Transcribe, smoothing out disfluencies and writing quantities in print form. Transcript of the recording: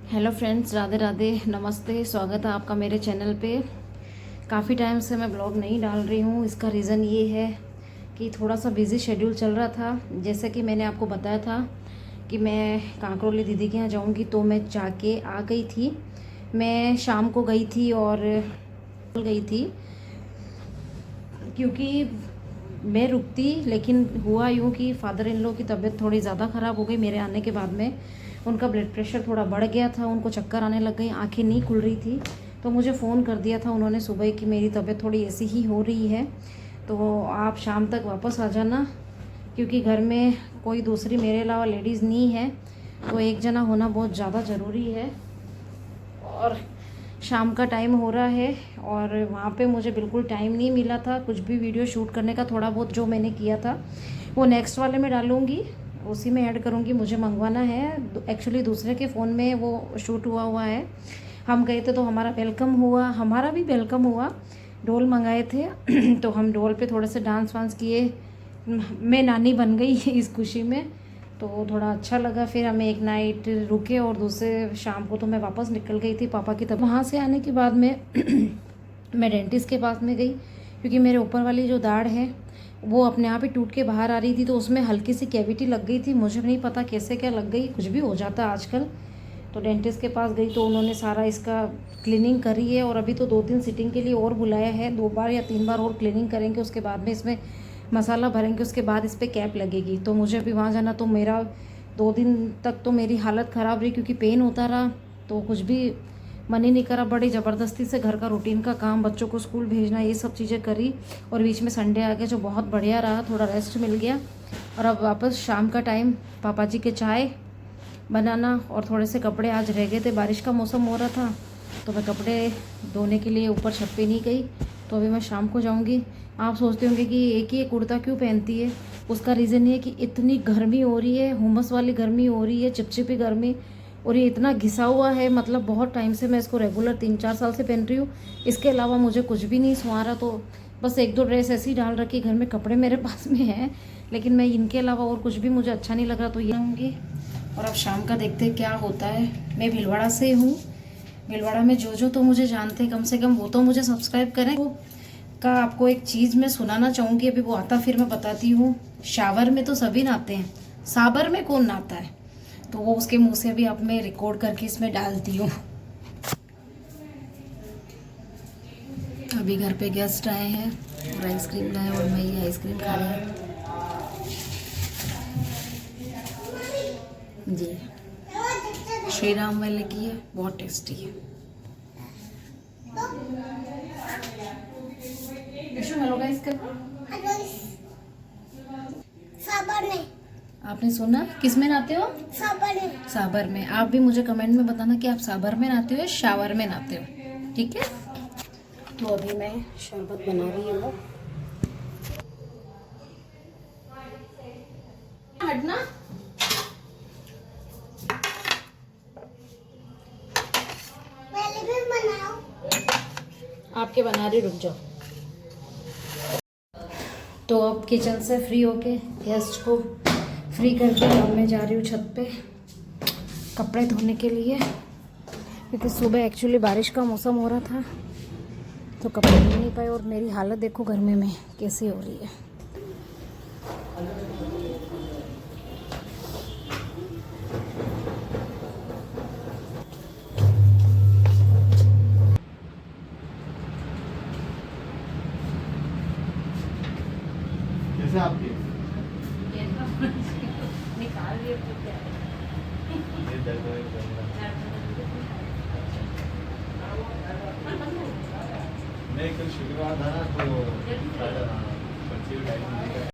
Hello friends, Radhe Radhe, नमस्ते। स्वागत है आपका मेरे चैनल पे। काफ़ी टाइम से मैं ब्लॉग नहीं डाल रही हूँ। इसका रीज़न ये है कि थोड़ा सा बिज़ी शेड्यूल चल रहा था। जैसे कि मैंने आपको बताया था कि मैं कांकरोली दीदी के यहाँ जाऊँगी, तो मैं जाके आ गई थी। मैं शाम को गई थी और गई थी क्योंकि मैं रुकती, लेकिन हुआ यूँ कि फादर इन लॉ की तबीयत थोड़ी ज़्यादा ख़राब हो गई मेरे आने के बाद में। उनका ब्लड प्रेशर थोड़ा बढ़ गया था, उनको चक्कर आने लग गई, आंखें नहीं खुल रही थी। तो मुझे फ़ोन कर दिया था उन्होंने सुबह कि मेरी तबीयत थोड़ी ऐसी ही हो रही है, तो आप शाम तक वापस आ जाना, क्योंकि घर में कोई दूसरी मेरे अलावा लेडीज़ नहीं है, तो एक जना होना बहुत ज़्यादा ज़रूरी है। और शाम का टाइम हो रहा है और वहाँ पे मुझे बिल्कुल टाइम नहीं मिला था कुछ भी वीडियो शूट करने का। थोड़ा बहुत जो मैंने किया था वो नेक्स्ट वाले में डालूँगी, उसी में ऐड करूँगी। मुझे मंगवाना है, एक्चुअली दूसरे के फ़ोन में वो शूट हुआ है। हम गए थे तो हमारा भी वेलकम हुआ। डोल मंगाए थे तो हम डोल पे थोड़े से डांस वांस किए। मैं नानी बन गई इस खुशी में, तो थोड़ा अच्छा लगा। फिर हमें एक नाइट रुके और दूसरे शाम को तो मैं वापस निकल गई थी पापा की तरफ। वहाँ से आने के बाद में मैं डेंटिस्ट के पास में गई, क्योंकि मेरे ऊपर वाली जो दाढ़ है वो अपने आप ही टूट के बाहर आ रही थी, तो उसमें हल्की सी कैविटी लग गई थी। मुझे नहीं पता कैसे क्या लग गई, कुछ भी हो जाता है आजकल। तो डेंटिस्ट के पास गई तो उन्होंने सारा इसका क्लीनिंग करी है, और अभी तो 2-3 सीटिंग के लिए और बुलाया है। 2 बार या 3 बार और क्लीनिंग करेंगे, उसके बाद में इसमें मसाला भरेंगे, उसके बाद इस पर कैप लगेगी। तो मुझे अभी वहाँ जाना, तो मेरा 2 दिन तक तो मेरी हालत ख़राब रही, क्योंकि पेन होता रहा, तो कुछ भी मन ही नहीं करा। बड़ी ज़बरदस्ती से घर का रूटीन का काम, बच्चों को स्कूल भेजना, ये सब चीज़ें करी, और बीच में संडे आ गया जो बहुत बढ़िया रहा, थोड़ा रेस्ट मिल गया। और अब वापस शाम का टाइम, पापा जी के चाय बनाना, और थोड़े से कपड़े आज रह गए थे, बारिश का मौसम हो रहा था, तो मैं कपड़े धोने के लिए ऊपर छत पे नहीं गई। तो अभी मैं शाम को जाऊंगी। आप सोचते होंगे कि एक ही कुर्ता क्यों पहनती है। उसका रीज़न ये है कि इतनी गर्मी हो रही है, हुमस वाली गर्मी हो रही है, चिपचिपी गर्मी, और ये इतना घिसा हुआ है। मतलब बहुत टाइम से मैं इसको रेगुलर 3-4 साल से पहन रही हूँ। इसके अलावा मुझे कुछ भी नहीं सुहा रहा, तो बस 1-2 ड्रेस ऐसी डाल रखी। घर में कपड़े मेरे पास में हैं, लेकिन मैं इनके अलावा और कुछ भी मुझे अच्छा नहीं लग रहा, तो ये आऊँगी। और अब शाम का देखते हैं क्या होता है। मैं भीलवाड़ा से हूँ। भीलवाड़ा में जो तो मुझे जानते हैं, कम से कम वो तो मुझे सब्सक्राइब करें। वो का आपको एक चीज़ मैं सुनाना चाहूँगी, अभी वो आता फिर मैं बताती हूँ। शावर में तो सभी नहाते हैं, साबर में कौन नहाता है, तो वो उसके मुंह से भी अब मैं रिकॉर्ड करके इसमें डालती हूँ। अभी घर पे गेस्ट आए हैं और आइसक्रीम लाए, और मैं ये आइसक्रीम खा रही हूँ जी। श्री राम वाले की है, बहुत टेस्टी है। हेलो गाइस, साबर में। आपने सुना किस में नहाते हो? साबर में। साबर में। आप भी मुझे कमेंट में बताना कि आप साबर में नहाते हो या शावर में नहाते हो, ठीक है? तो अभी मैं शरबत बना रही हूँ। हटना, पहले भी बनाओ। आपके बना रही, रुक जाओ। तो अब किचन से फ्री होके गेस्ट को फ्री करके अब मैं जा रही हूँ छत पे कपड़े धोने के लिए, क्योंकि सुबह एक्चुअली बारिश का मौसम हो रहा था, तो कपड़े धो नहीं पाए। और मेरी हालत देखो गर्मी में कैसी हो रही है। कैसे आपके निकाल दिए तो क्या है? नहीं, कल शुक्रवार था ना, तो